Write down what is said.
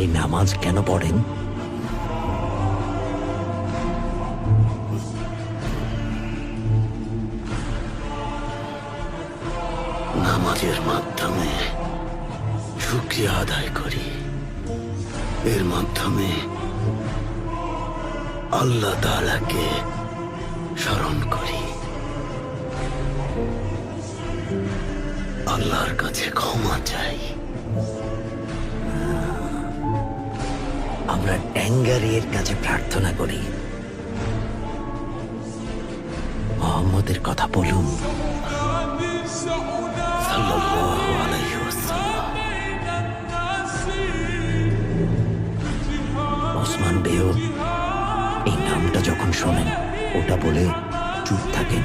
এই নামাজ কেন পড়েন? নামাজের মাধ্যমে শুকরিয়া আদায় করি। এর মাধ্যমে আল্লাহ তাআলাকে স্মরণ করি, আল্লাহর কাছে ক্ষমা চাই। আমরা ট্যাঙ্গারির কাছে প্রার্থনা করি, মোহাম্মদের কথা বলুন সাল্লাল্লাহু আলাইহি ওয়াসাল্লাম। ওসমান বেও এই নামটা যখন শোনেন ওটা বলে চুপ থাকেন।